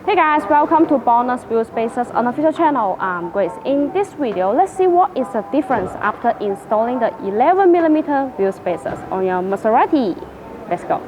Hey guys, welcome to BONOSS Wheel Spacers unofficial channel. I'm Grace. In this video, let's see what is the difference after installing the 11mm wheel spacers on your Maserati. Let's go.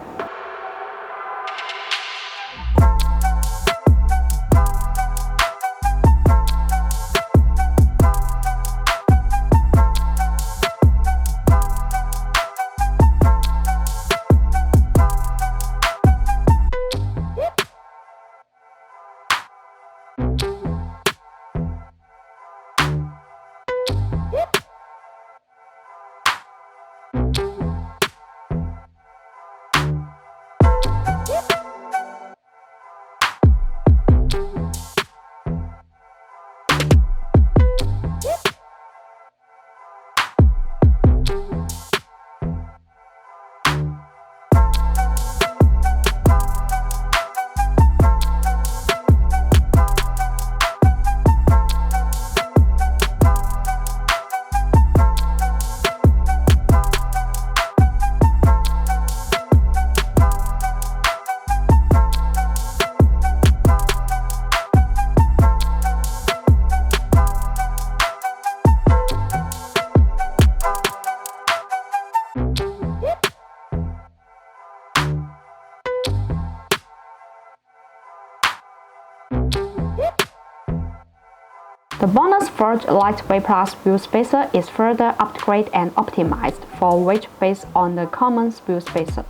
The BONOSS Forge Lightweight Plus wheel spacer is further upgraded and optimized for weight based on the common wheel spacer.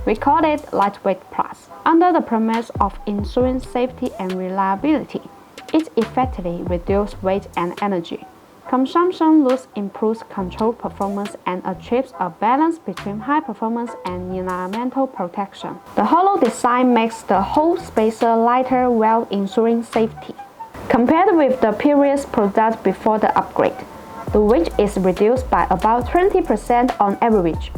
We call it Lightweight Plus. Under the premise of ensuring safety and reliability, it effectively reduces weight and energy consumption, thus improves control performance and achieves a balance between high performance and environmental protection. The hollow design makes the whole spacer lighter while ensuring safety. Compared with the previous product before the upgrade, the weight is reduced by about 20% on average,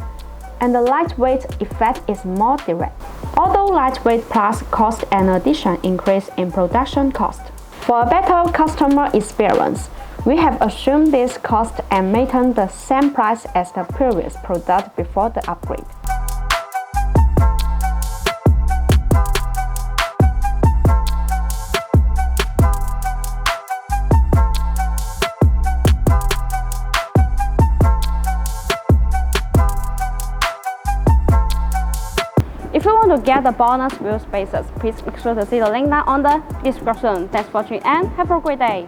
and the lightweight effect is more direct. Although Lightweight Plus cost an additional increase in production cost. For a better customer experience, we have assumed this cost and maintained the same price as the previous product before the upgrade. If you want to get the BONOSS wheel spacers, please make sure to see the link down on the description. Thanks for watching and have a great day.